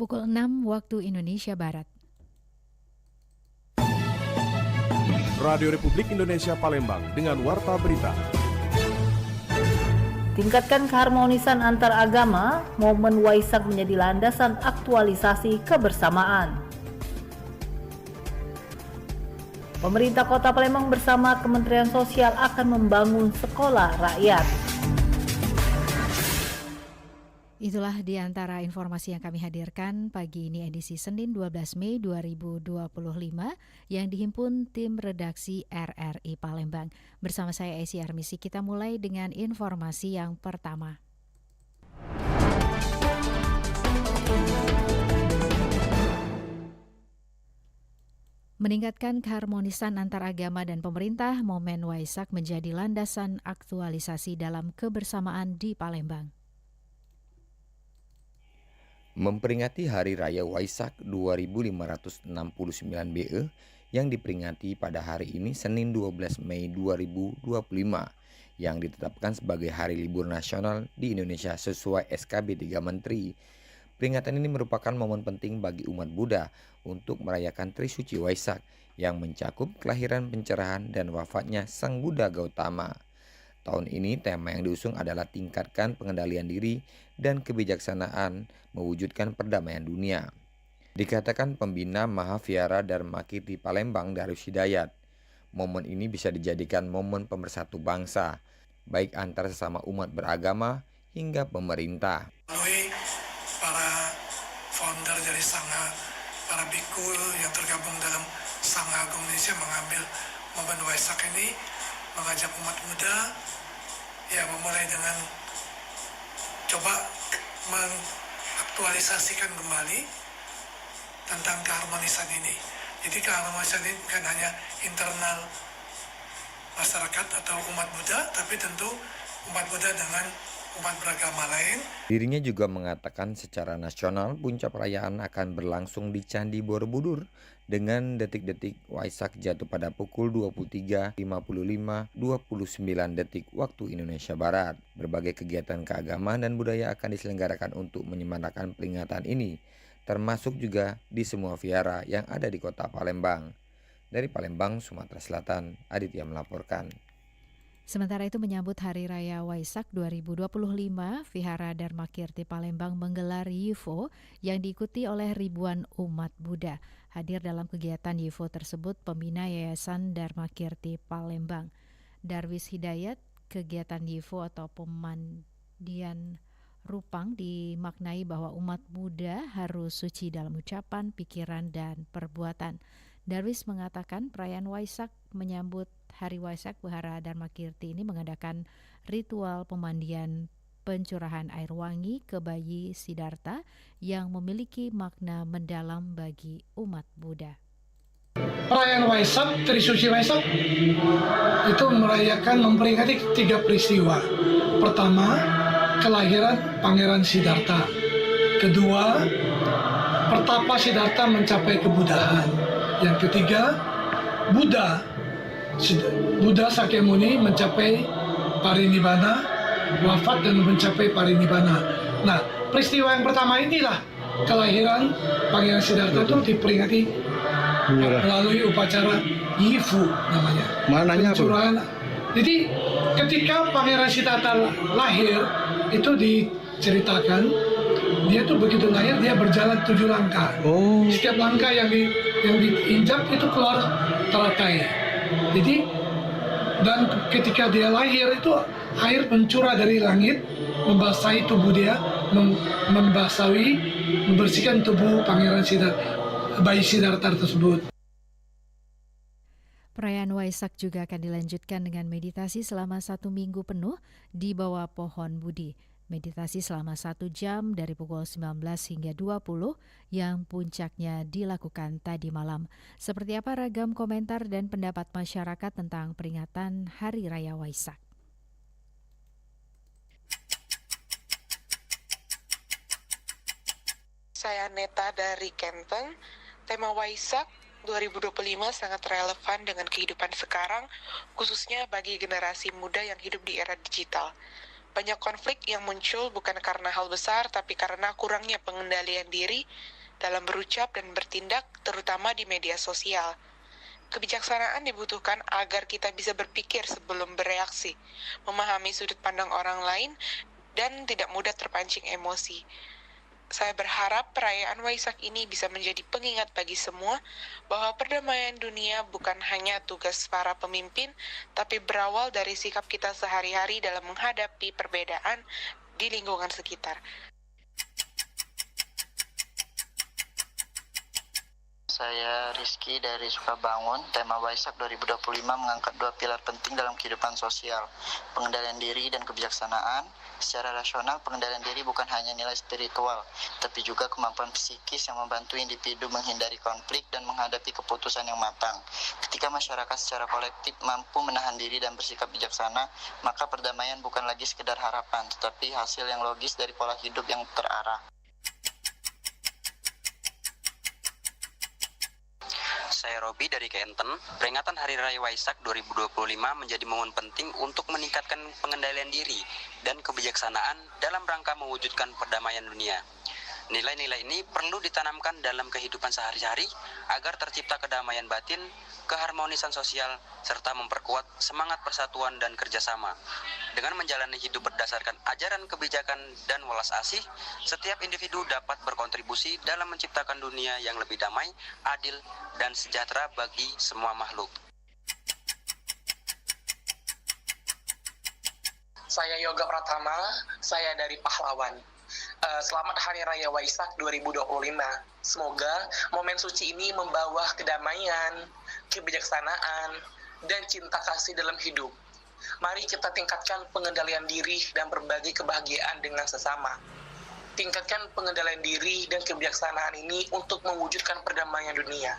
Pukul 6 waktu Indonesia Barat. Radio Republik Indonesia Palembang dengan Warta Berita. Tingkatkan keharmonisan antar agama, momen Waisak menjadi landasan aktualisasi kebersamaan. Pemerintah Kota Palembang bersama Kementerian Sosial akan membangun sekolah rakyat. Itulah di antara informasi yang kami hadirkan pagi ini edisi Senin 12 Mei 2025 yang dihimpun tim redaksi RRI Palembang. Bersama saya Esi Armisi, kita mulai dengan informasi yang pertama. Meningkatkan keharmonisan antar agama dan pemerintah, momen Waisak menjadi landasan aktualisasi dalam kebersamaan di Palembang. Memperingati Hari Raya Waisak 2569 BE yang diperingati pada hari ini Senin 12 Mei 2025 yang ditetapkan sebagai Hari Libur Nasional di Indonesia sesuai SKB 3 Menteri. Peringatan ini merupakan momen penting bagi umat Buddha untuk merayakan Trisuci Waisak yang mencakup kelahiran, pencerahan, dan wafatnya Sang Buddha Gautama. Tahun ini tema yang diusung adalah tingkatkan pengendalian diri dan kebijaksanaan mewujudkan perdamaian dunia. Dikatakan pembina Mahavihara Dharmakirti Palembang Darwis Hidayat, momen ini bisa dijadikan momen pemersatu bangsa, baik antar sesama umat beragama hingga pemerintah. Melalui para founder dari Sangha, para biku yang tergabung dalam Sangha Agung Indonesia mengambil momen Waisak ini mengajak umat muda memulai dengan coba mengaktualisasikan kembali tentang keharmonisan ini. Jadi keharmonisan ini bukan hanya internal masyarakat atau umat Buddha, tapi tentu umat Buddha dengan umat beragama lain. Dirinya juga mengatakan secara nasional puncak perayaan akan berlangsung di Candi Borobudur dengan detik-detik Waisak jatuh pada pukul 23.55 29 detik waktu Indonesia Barat. Berbagai kegiatan keagamaan dan budaya akan diselenggarakan untuk menyemarakan peringatan ini, termasuk juga di semua vihara yang ada di Kota Palembang. Dari Palembang, Sumatera Selatan, Aditya melaporkan. Sementara itu menyambut Hari Raya Waisak 2025, Vihara Dharmakirti Palembang menggelar YIVO yang diikuti oleh ribuan umat Buddha. Hadir dalam kegiatan YIVO tersebut pembina Yayasan Dharmakirti Palembang. Darwis Hidayat, kegiatan YIVO atau pemandian rupang dimaknai bahwa umat Buddha harus suci dalam ucapan, pikiran, dan perbuatan. Darwis mengatakan perayaan Waisak menyambut Hari Waisak, Vihara Dharmakirti ini mengadakan ritual pemandian pencurahan air wangi ke bayi Siddhartha yang memiliki makna mendalam bagi umat Buddha. Perayaan Waisak, Trisuci Waisak itu memperingati 3 peristiwa. Pertama, kelahiran Pangeran Siddhartha. Kedua, pertapa Siddhartha mencapai kebuddhaan. Yang ketiga, Buddha Sakyamuni mencapai parinibbana, wafat dan mencapai parinibbana. Nah, peristiwa yang pertama inilah kelahiran Pangeran Siddhartha itu diperingati melalui upacara Yifu namanya. Mananya pencurahan. Jadi ketika Pangeran Siddhartha lahir itu diceritakan dia tuh begitu lahir dia berjalan 7 langkah. Setiap langkah yang diinjak itu keluar teratai. Jadi dan ketika dia lahir itu air mencurah dari langit membasahi tubuh dia, membersihkan tubuh Pangeran Siddhartha, bayi Siddhartha tersebut. Perayaan Waisak juga akan dilanjutkan dengan meditasi selama 1 minggu penuh di bawah pohon Budi. Meditasi selama 1 jam dari pukul 19 hingga 20 yang puncaknya dilakukan tadi malam. Seperti apa ragam komentar dan pendapat masyarakat tentang peringatan Hari Raya Waisak? Saya Neta dari Kenteng. Tema Waisak 2025 sangat relevan dengan kehidupan sekarang, khususnya bagi generasi muda yang hidup di era digital. Banyak konflik yang muncul bukan karena hal besar, tapi karena kurangnya pengendalian diri dalam berucap dan bertindak, terutama di media sosial. Kebijaksanaan dibutuhkan agar kita bisa berpikir sebelum bereaksi, memahami sudut pandang orang lain, dan tidak mudah terpancing emosi. Saya berharap perayaan Waisak ini bisa menjadi pengingat bagi semua bahwa perdamaian dunia bukan hanya tugas para pemimpin, tapi berawal dari sikap kita sehari-hari dalam menghadapi perbedaan di lingkungan sekitar. Saya Rizky dari Sukabangun. Tema Waisak 2025 mengangkat dua pilar penting dalam kehidupan sosial, pengendalian diri dan kebijaksanaan. Secara rasional, pengendalian diri bukan hanya nilai spiritual, tapi juga kemampuan psikis yang membantu individu menghindari konflik dan menghadapi keputusan yang matang. Ketika masyarakat secara kolektif mampu menahan diri dan bersikap bijaksana, maka perdamaian bukan lagi sekedar harapan, tetapi hasil yang logis dari pola hidup yang terarah. Saya Robi dari Kenten. Peringatan Hari Raya Waisak 2025 menjadi momen penting untuk meningkatkan pengendalian diri dan kebijaksanaan dalam rangka mewujudkan perdamaian dunia. Nilai-nilai ini perlu ditanamkan dalam kehidupan sehari-hari agar tercipta kedamaian batin, keharmonisan sosial, serta memperkuat semangat persatuan dan kerjasama. Dengan menjalani hidup berdasarkan ajaran kebijakan dan welas asih, setiap individu dapat berkontribusi dalam menciptakan dunia yang lebih damai, adil, dan sejahtera bagi semua makhluk. Saya Yoga Pratama, saya dari Pahlawan. Selamat Hari Raya Waisak 2025. Semoga momen suci ini membawa kedamaian, kebijaksanaan, dan cinta kasih dalam hidup. Mari kita tingkatkan pengendalian diri dan berbagi kebahagiaan dengan sesama. Tingkatkan pengendalian diri dan kebijaksanaan ini untuk mewujudkan perdamaian dunia.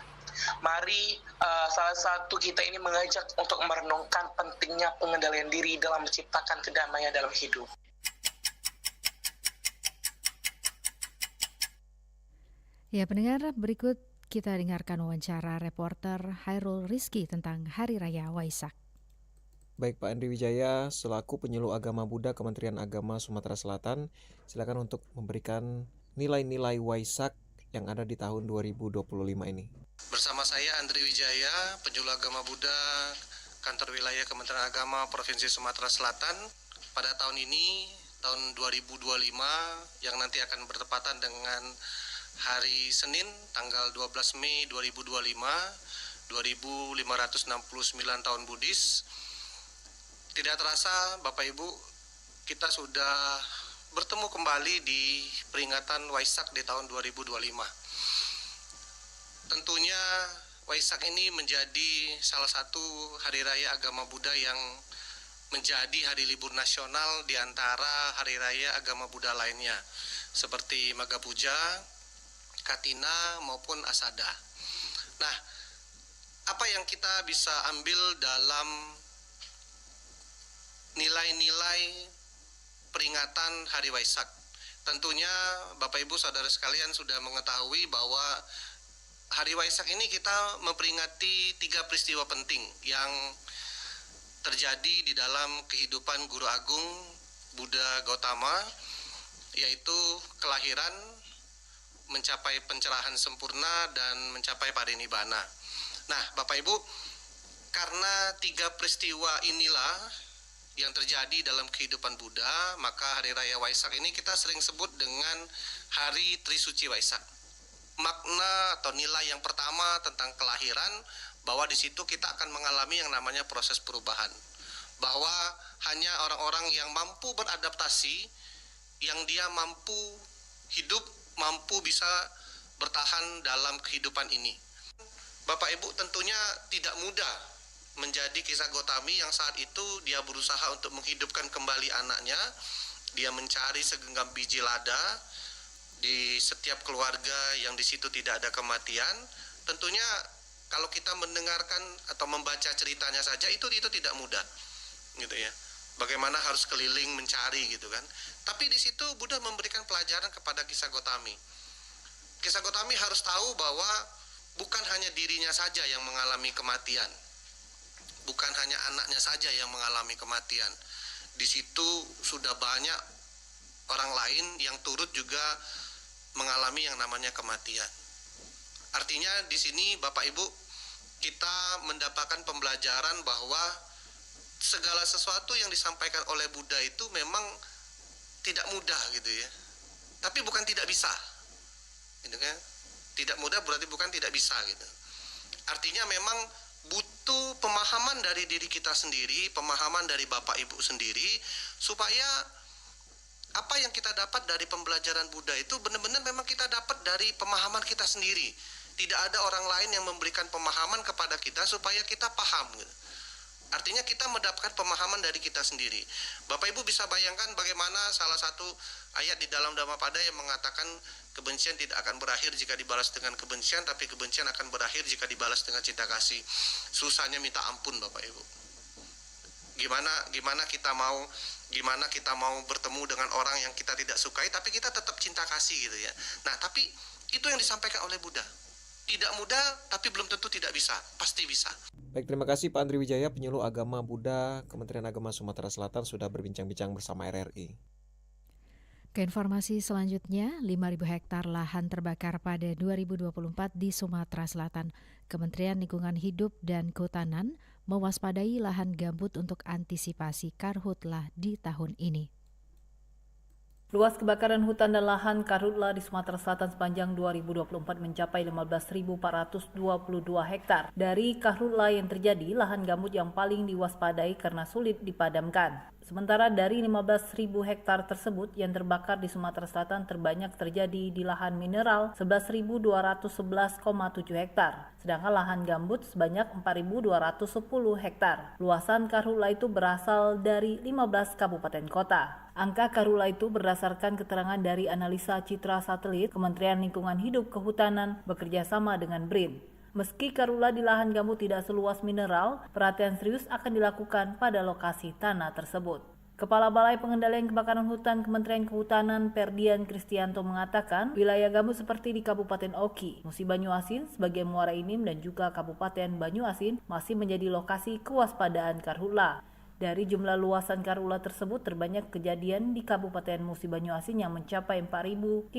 Mari salah satu kita ini mengajak untuk merenungkan pentingnya pengendalian diri dalam menciptakan kedamaian dalam hidup. Ya, pendengar, berikut kita dengarkan wawancara reporter Hairul Rizky tentang Hari Raya Waisak. Baik, Pak Andri Wijaya, selaku penyuluh agama Buddha Kementerian Agama Sumatera Selatan, silakan untuk memberikan nilai-nilai Waisak yang ada di tahun 2025 ini. Bersama saya Andri Wijaya, penyuluh agama Buddha Kantor Wilayah Kementerian Agama Provinsi Sumatera Selatan. Pada tahun ini, tahun 2025, yang nanti akan bertepatan dengan hari Senin, tanggal 12 Mei 2025, 2569 tahun Buddhis. Tidak terasa, Bapak Ibu, kita sudah bertemu kembali di peringatan Waisak di tahun 2025. Tentunya Waisak ini menjadi salah satu hari raya agama Buddha yang menjadi hari libur nasional di antara hari raya agama Buddha lainnya, seperti Magha Puja, Katina maupun Asada. Nah, apa yang kita bisa ambil dalam nilai-nilai peringatan Hari Waisak? Tentunya Bapak Ibu Saudara sekalian sudah mengetahui bahwa Hari Waisak ini kita memperingati 3 peristiwa penting yang terjadi di dalam kehidupan Guru Agung Buddha Gautama, yaitu kelahiran, mencapai pencerahan sempurna, dan mencapai parinibbana. Nah, Bapak Ibu, karena 3 peristiwa inilah yang terjadi dalam kehidupan Buddha, maka Hari Raya Waisak ini kita sering sebut dengan Hari Trisuci Waisak. Makna atau nilai yang pertama tentang kelahiran, bahwa di situ kita akan mengalami yang namanya proses perubahan. Bahwa hanya orang-orang yang mampu beradaptasi, yang dia mampu hidup, mampu bisa bertahan dalam kehidupan ini. Bapak Ibu, tentunya tidak mudah menjadi kisah Gotami yang saat itu dia berusaha untuk menghidupkan kembali anaknya. Dia mencari segenggam biji lada di setiap keluarga yang di situ tidak ada kematian. Tentunya kalau kita mendengarkan atau membaca ceritanya saja itu tidak mudah, gitu ya. Bagaimana harus keliling mencari, gitu kan. Tapi di situ Buddha memberikan pelajaran kepada kisah Gotami. Kisah Gotami harus tahu bahwa bukan hanya dirinya saja yang mengalami kematian. Bukan hanya anaknya saja yang mengalami kematian. Di situ sudah banyak orang lain yang turut juga mengalami yang namanya kematian. Artinya di sini Bapak Ibu kita mendapatkan pembelajaran bahwa segala sesuatu yang disampaikan oleh Buddha itu memang tidak mudah gitu ya. Tapi bukan tidak bisa. Gitu kan? Tidak mudah berarti bukan tidak bisa gitu. Artinya memang butuh pemahaman dari diri kita sendiri, pemahaman dari Bapak Ibu sendiri, supaya apa yang kita dapat dari pembelajaran Buddha itu benar-benar memang kita dapat dari pemahaman kita sendiri. Tidak ada orang lain yang memberikan pemahaman kepada kita supaya kita paham gitu. Artinya kita mendapatkan pemahaman dari kita sendiri. Bapak Ibu bisa bayangkan bagaimana salah satu ayat di dalam Dhammapada yang mengatakan kebencian tidak akan berakhir jika dibalas dengan kebencian, tapi kebencian akan berakhir jika dibalas dengan cinta kasih. Susahnya minta ampun Bapak Ibu. Gimana kita mau bertemu dengan orang yang kita tidak sukai, tapi kita tetap cinta kasih gitu ya. Nah, tapi itu yang disampaikan oleh Buddha. Tidak mudah, tapi belum tentu tidak bisa. Pasti bisa. Baik, terima kasih Pak Andri Wijaya, penyuluh agama Buddha Kementerian Agama Sumatera Selatan sudah berbincang-bincang bersama RRI. Ke informasi selanjutnya, 5.000 hektar lahan terbakar pada 2024 di Sumatera Selatan. Kementerian Lingkungan Hidup dan Kehutanan mewaspadai lahan gambut untuk antisipasi karhutlah di tahun ini. Luas kebakaran hutan dan lahan karhutlah di Sumatera Selatan sepanjang 2024 mencapai 15.422 hektar. Dari karhutlah yang terjadi, lahan gambut yang paling diwaspadai karena sulit dipadamkan. Sementara dari 15.000 hektar tersebut yang terbakar di Sumatera Selatan terbanyak terjadi di lahan mineral 11.211,7 hektar. Sedangkan lahan gambut sebanyak 4.210 hektar. Luasan karhutlah itu berasal dari 15 kabupaten kota. Angka karhutlah itu berdasarkan keterangan dari analisa citra satelit Kementerian Lingkungan Hidup Kehutanan bekerja sama dengan BRIN. Meski karhutlah di lahan gambut tidak seluas mineral, perhatian serius akan dilakukan pada lokasi tanah tersebut. Kepala Balai Pengendalian Kebakaran Hutan Kementerian Kehutanan Perdian Kristianto mengatakan, wilayah gambut seperti di Kabupaten Oki, Musi Banyuasin, sebagai Muara Enim dan juga Kabupaten Banyuasin masih menjadi lokasi kewaspadaan karhutlah. Dari jumlah luasan karhutlah tersebut terbanyak kejadian di Kabupaten Musi Banyuasin yang mencapai 4.036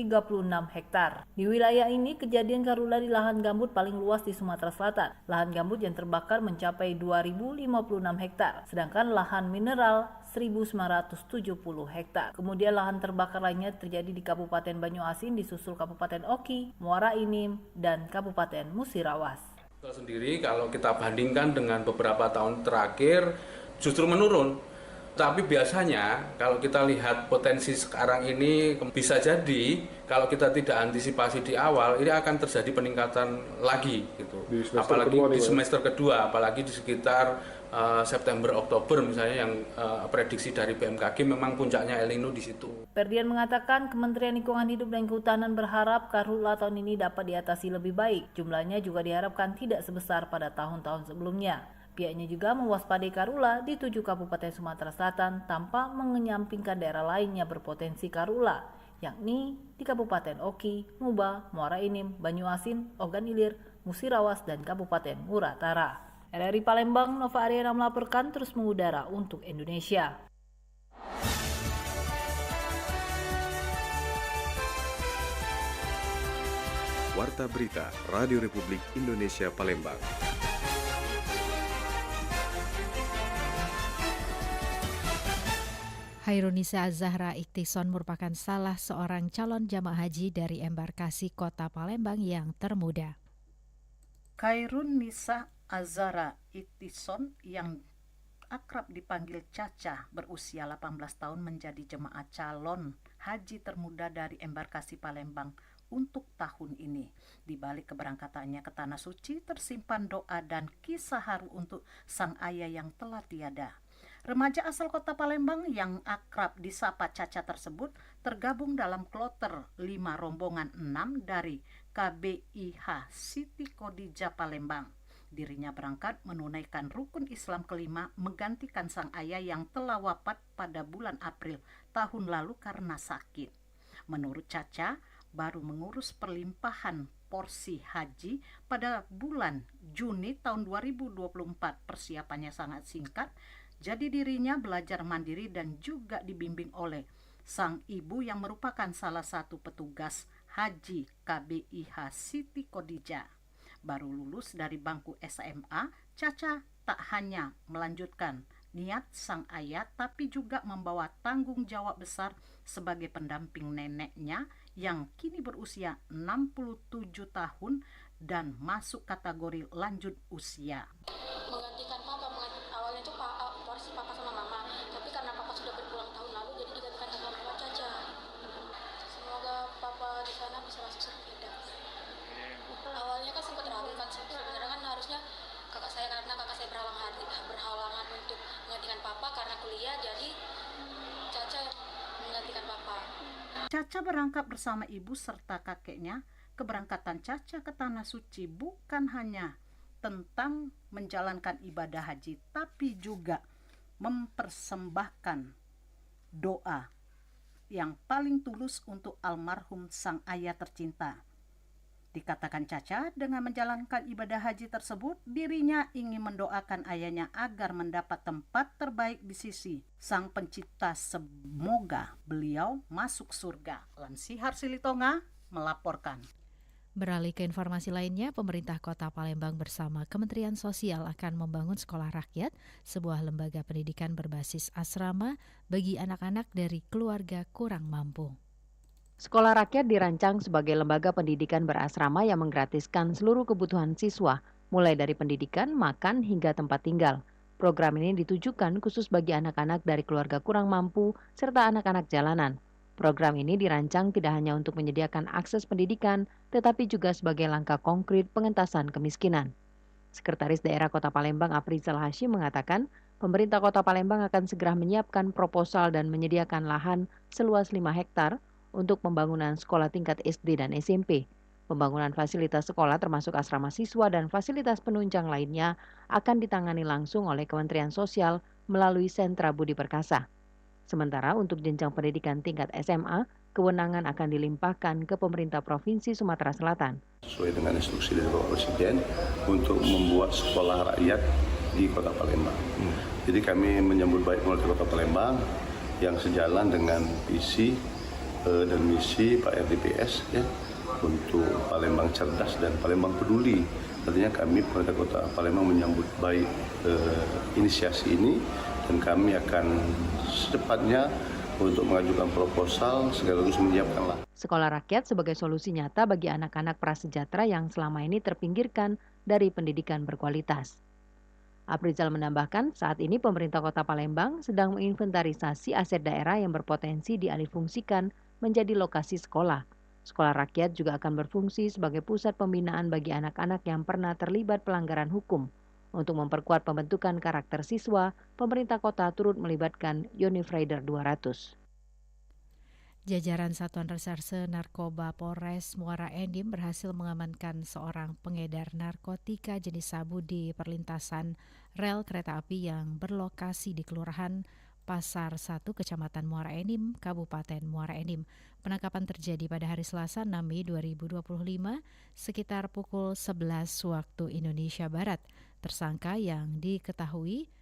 hektar. Di wilayah ini kejadian karhutlah di lahan gambut paling luas di Sumatera Selatan. Lahan gambut yang terbakar mencapai 2.056 hektar, sedangkan lahan mineral 1.970 hektar. Kemudian lahan terbakar lainnya terjadi di Kabupaten Banyuasin disusul Kabupaten Oki, Muara Enim, dan Kabupaten Musirawas. Sendiri kalau kita bandingkan dengan beberapa tahun terakhir justru menurun. Tapi biasanya kalau kita lihat potensi sekarang ini bisa jadi kalau kita tidak antisipasi di awal ini akan terjadi peningkatan lagi gitu. Apalagi di semester kedua, apalagi di sekitar September Oktober misalnya yang prediksi dari BMKG memang puncaknya El Nino di situ. Perdian mengatakan Kementerian Lingkungan Hidup dan Kehutanan berharap karhutlah tahun ini dapat diatasi lebih baik. Jumlahnya juga diharapkan tidak sebesar pada tahun-tahun sebelumnya. Pihaknya juga mewaspadai karhutlah di 7 kabupaten Sumatera Selatan tanpa mengenyampingkan daerah lainnya berpotensi karhutlah, yakni di Kabupaten Oki, Muba, Muara Enim, Banyuasin, Ogan Ilir, Musirawas, dan Kabupaten Muratara. RRI Palembang, Nova Ariana melaporkan terus mengudara untuk Indonesia. Warta Berita Radio Republik Indonesia Palembang. Hairunisa Zahra Iktison merupakan salah seorang calon jamaah haji dari embarkasi Kota Palembang yang termuda. Hairunisa Zahra Iktison yang akrab dipanggil Caca berusia 18 tahun menjadi jemaah calon haji termuda dari embarkasi Palembang untuk tahun ini. Di balik keberangkatannya ke Tanah Suci tersimpan doa dan kisah haru untuk sang ayah yang telah tiada. Remaja asal Kota Palembang yang akrab disapa Caca tersebut tergabung dalam kloter 5 rombongan 6 dari KBIH Siti Khadijah Palembang. Dirinya berangkat menunaikan rukun Islam kelima menggantikan sang ayah yang telah wafat pada bulan April tahun lalu karena sakit. Menurut Caca, baru mengurus perlimpahan porsi haji pada bulan Juni tahun 2024. Persiapannya sangat singkat. Jadi dirinya belajar mandiri dan juga dibimbing oleh sang ibu yang merupakan salah satu petugas Haji KBIH Siti Khadijah. Baru lulus dari bangku SMA, Caca tak hanya melanjutkan niat sang ayah tapi juga membawa tanggung jawab besar sebagai pendamping neneknya yang kini berusia 67 tahun dan masuk kategori lanjut usia. Menggantikan papa, awalnya itu porsi papa sama mama, tapi karena papa sudah berpulang tahun lalu jadi digantikan sama mama Caca. Semoga papa di sana bisa masuk surga. Awalnya kan sempat ragu kan, sebenarnya kan harusnya kakak saya, karena kakak saya berhalangan untuk menggantikan papa karena kuliah, jadi Caca yang menggantikan papa. Caca berangkat bersama ibu serta kakeknya. Keberangkatan Caca ke Tanah Suci bukan hanya tentang menjalankan ibadah haji, tapi juga mempersembahkan doa yang paling tulus untuk almarhum sang ayah tercinta. Dikatakan Caca, dengan menjalankan ibadah haji tersebut, dirinya ingin mendoakan ayahnya agar mendapat tempat terbaik di sisi Sang Pencipta. Semoga beliau masuk surga. Lansihar Silitonga melaporkan. Beralih ke informasi lainnya, pemerintah Kota Palembang bersama Kementerian Sosial akan membangun sekolah rakyat, sebuah lembaga pendidikan berbasis asrama bagi anak-anak dari keluarga kurang mampu. Sekolah rakyat dirancang sebagai lembaga pendidikan berasrama yang menggratiskan seluruh kebutuhan siswa, mulai dari pendidikan, makan, hingga tempat tinggal. Program ini ditujukan khusus bagi anak-anak dari keluarga kurang mampu serta anak-anak jalanan. Program ini dirancang tidak hanya untuk menyediakan akses pendidikan, tetapi juga sebagai langkah konkret pengentasan kemiskinan. Sekretaris Daerah Kota Palembang Afrizal Hashim mengatakan, pemerintah Kota Palembang akan segera menyiapkan proposal dan menyediakan lahan seluas 5 hektar untuk pembangunan sekolah tingkat SD dan SMP. Pembangunan fasilitas sekolah termasuk asrama siswa dan fasilitas penunjang lainnya akan ditangani langsung oleh Kementerian Sosial melalui Sentra Budi Perkasa. Sementara untuk jenjang pendidikan tingkat SMA, kewenangan akan dilimpahkan ke pemerintah Provinsi Sumatera Selatan. Sesuai dengan instruksi dari Bapak Presiden untuk membuat sekolah rakyat di Kota Palembang. Jadi kami menyambut baik pemerintah Kota Palembang yang sejalan dengan visi dan misi Pak RDPS ya, untuk Palembang cerdas dan Palembang peduli. Artinya kami pemerintah Kota Palembang menyambut baik inisiasi ini dan kami akan secepatnya untuk mengajukan proposal sekaligus menyiapkan. Sekolah rakyat sebagai solusi nyata bagi anak-anak prasejahtera yang selama ini terpinggirkan dari pendidikan berkualitas. Afrizal menambahkan, saat ini pemerintah Kota Palembang sedang menginventarisasi aset daerah yang berpotensi dialihfungsikan menjadi lokasi sekolah. Sekolah rakyat juga akan berfungsi sebagai pusat pembinaan bagi anak-anak yang pernah terlibat pelanggaran hukum. Untuk memperkuat pembentukan karakter siswa, pemerintah kota turut melibatkan Unif Rider 200. Jajaran Satuan Reserse Narkoba Polres Muara Enim berhasil mengamankan seorang pengedar narkotika jenis sabu di perlintasan rel kereta api yang berlokasi di Kelurahan Pasar 1, Kecamatan Muara Enim, Kabupaten Muara Enim. Penangkapan terjadi pada hari Selasa 6 Mei 2025 sekitar pukul 11 waktu Indonesia Barat. Tersangka yang diketahui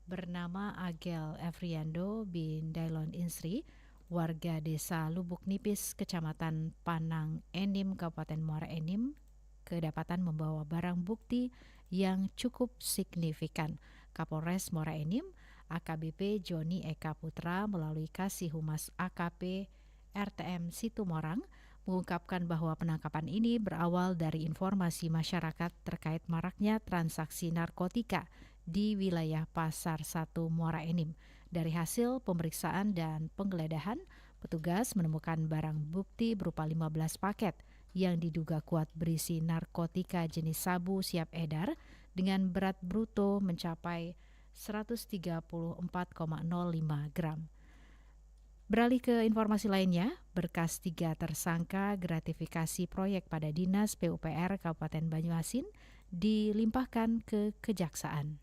bernama Agel Efriando bin Dailon Insri, warga desa Lubuk Nipis, Kecamatan Panang Enim, Kabupaten Muara Enim, kedapatan membawa barang bukti yang cukup signifikan. Kapolres Muara Enim, AKBP Joni Eka Putra melalui Kasih Humas AKP RTM Situmorang mengungkapkan bahwa penangkapan ini berawal dari informasi masyarakat terkait maraknya transaksi narkotika di wilayah Pasar 1 Muara Enim. Dari hasil pemeriksaan dan penggeledahan, petugas menemukan barang bukti berupa 15 paket yang diduga kuat berisi narkotika jenis sabu siap edar dengan berat bruto mencapai 134,05 gram. Beralih ke informasi lainnya, berkas 3 tersangka gratifikasi proyek pada Dinas PUPR Kabupaten Banyuasin dilimpahkan ke Kejaksaan.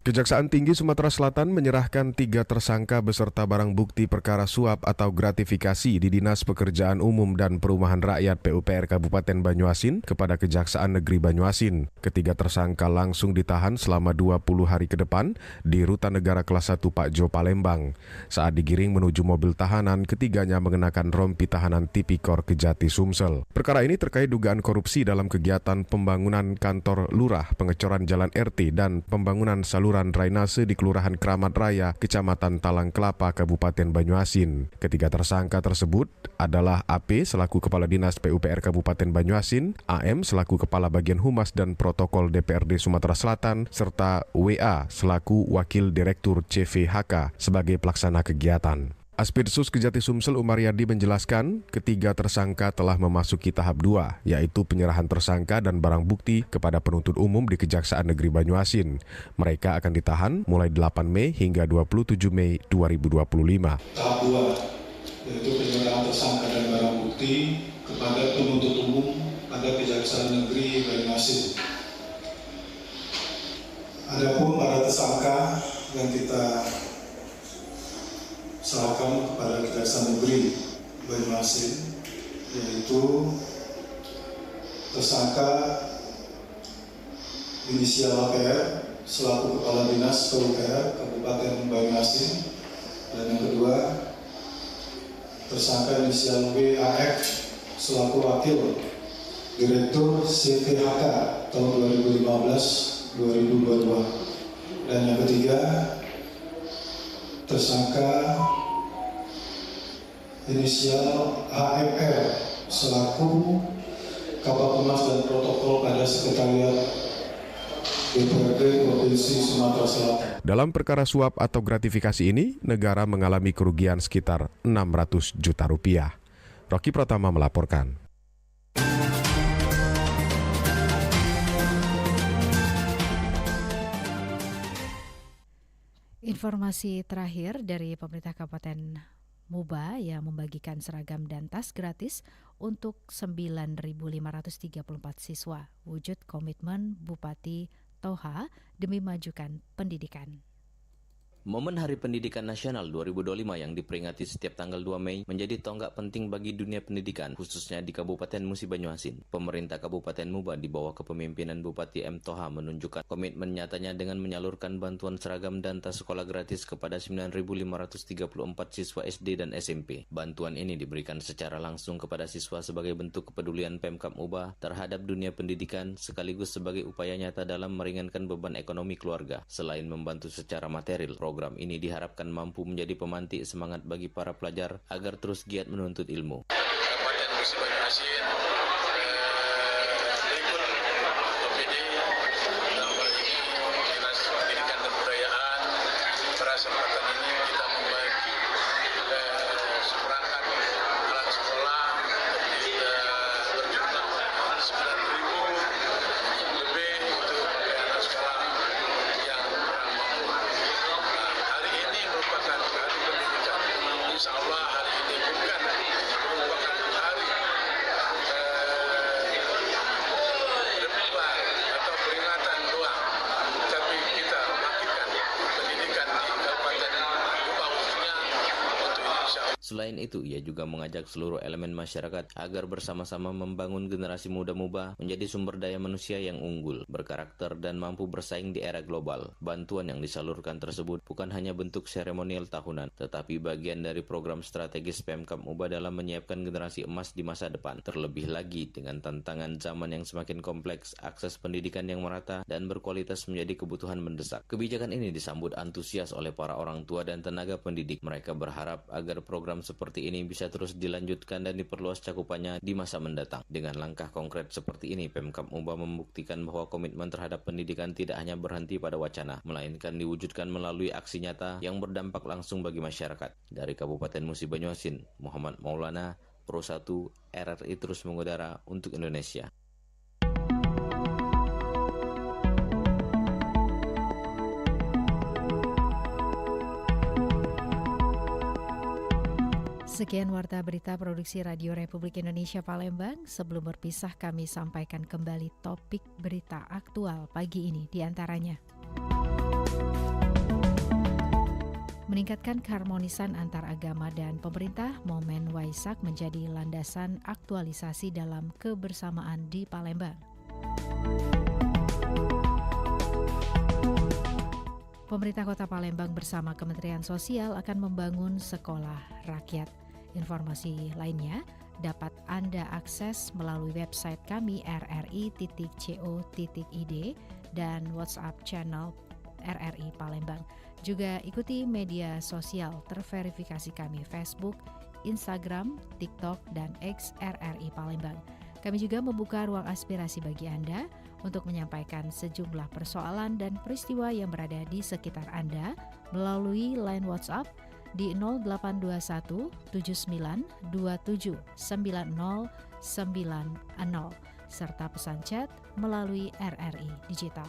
Kejaksaan Tinggi Sumatera Selatan menyerahkan 3 tersangka beserta barang bukti perkara suap atau gratifikasi di Dinas Pekerjaan Umum dan Perumahan Rakyat PUPR Kabupaten Banyuasin kepada Kejaksaan Negeri Banyuasin. Ketiga tersangka langsung ditahan selama 20 hari ke depan di Rutan Negara Kelas 1 Pak Jo Palembang. Saat digiring menuju mobil tahanan, ketiganya mengenakan rompi tahanan Tipikor Kejati Sumsel. Perkara ini terkait dugaan korupsi dalam kegiatan pembangunan kantor lurah, pengecoran jalan RT, dan pembangunan saluran drainase di Kelurahan Kramat Raya, Kecamatan Talang Kelapa, Kabupaten Banyuasin. Ketiga tersangka tersebut adalah AP selaku Kepala Dinas PUPR Kabupaten Banyuasin, AM selaku Kepala Bagian Humas dan Protokol DPRD Sumatera Selatan, serta WA selaku Wakil Direktur CVHK sebagai pelaksana kegiatan. Aspirsus Kejati Sumsel Umar Yadi menjelaskan, ketiga tersangka telah memasuki tahap 2, yaitu penyerahan tersangka dan barang bukti kepada penuntut umum di Kejaksaan Negeri Banyuasin. Mereka akan ditahan mulai 8 Mei hingga 27 Mei 2025. Tahap 2, yaitu penyerahan tersangka dan barang bukti kepada penuntut umum pada Kejaksaan Negeri Banyuasin. Adapun para tersangka yang kita serahkan kepada Kejaksaan Negeri Banyuasin, yaitu tersangka inisial HPR selaku Kepala Dinas PUPR Kabupaten Banyuasin, dan yang kedua tersangka inisial WAF selaku Wakil Direktur CVHK tahun 2015-2022, dan yang ketiga tersangka inisial HMR selaku Kabak-Humas dan Protokol pada Sekretariat DPRD Provinsi Sumatera Selatan. Dalam perkara suap atau gratifikasi ini, negara mengalami kerugian sekitar 600 juta rupiah. Rocky Pratama melaporkan. Informasi terakhir dari pemerintah Kabupaten Muba yang membagikan seragam dan tas gratis untuk 9.534 siswa. Wujud komitmen Bupati Toha demi majukan pendidikan. Momen Hari Pendidikan Nasional 2025 yang diperingati setiap tanggal 2 Mei menjadi tonggak penting bagi dunia pendidikan, khususnya di Kabupaten Musi Banyuasin. Pemerintah Kabupaten Muba di bawah kepemimpinan Bupati M. Toha menunjukkan komitmen nyatanya dengan menyalurkan bantuan seragam dan tas sekolah gratis kepada 9.534 siswa SD dan SMP. Bantuan ini diberikan secara langsung kepada siswa sebagai bentuk kepedulian Pemkab Muba terhadap dunia pendidikan sekaligus sebagai upaya nyata dalam meringankan beban ekonomi keluarga. Selain membantu secara material, program ini diharapkan mampu menjadi pemantik semangat bagi para pelajar agar terus giat menuntut ilmu. Kabupaten Musi Banyuasin berikut OPD dalam hal ini Dinas Pendidikan dan Kebudayaan. Pada kesempatan ini kita membagi seperangkat alat sekolah berjumlah 9.000 lebih untuk anak sekolah yang kurang mampu. Hari ini merupakan hari pendidikan. Insya Allah hari ini bukan merupakan hari rembulan atau peringatan doang, tapi kita bangkitkan pendidikan di Kabupaten Muba khususnya untuk Indonesia. Selain itu, ia juga mengajak seluruh elemen masyarakat agar bersama-sama membangun generasi muda Muba menjadi sumber daya manusia yang unggul, berkarakter, dan mampu bersaing di era global. Bantuan yang disalurkan tersebut bukan hanya bentuk seremonial tahunan, tetapi bagian dari program strategis Pemkab Muba dalam menyiapkan generasi emas di masa depan. Terlebih lagi dengan tantangan zaman yang semakin kompleks, akses pendidikan yang merata dan berkualitas menjadi kebutuhan mendesak. Kebijakan ini disambut antusias oleh para orang tua dan tenaga pendidik. Mereka berharap agar program seperti ini bisa terus dilanjutkan dan diperluas cakupannya di masa mendatang. Dengan langkah konkret seperti ini, Pemkab Muba membuktikan bahwa komitmen terhadap pendidikan tidak hanya berhenti pada wacana, melainkan diwujudkan melalui aksi nyata yang berdampak langsung bagi masyarakat. Dari Kabupaten Musi Banyuasin, Muhammad Maulana, Pro 1 RRI terus mengudara untuk Indonesia. Sekian Warta Berita Produksi Radio Republik Indonesia Palembang. Sebelum berpisah, kami sampaikan kembali topik berita aktual pagi ini di antaranya. Meningkatkan keharmonisan antar agama dan pemerintah, momen Waisak menjadi landasan aktualisasi dalam kebersamaan di Palembang. Pemerintah Kota Palembang bersama Kementerian Sosial akan membangun sekolah rakyat. Informasi lainnya dapat Anda akses melalui website kami rri.co.id dan WhatsApp channel RRI Palembang. Juga ikuti media sosial terverifikasi kami Facebook, Instagram, TikTok, dan X RRI Palembang. Kami juga membuka ruang aspirasi bagi Anda untuk menyampaikan sejumlah persoalan dan peristiwa yang berada di sekitar Anda melalui line WhatsApp di 0821 7927 9090 serta pesan chat melalui RRI Digital.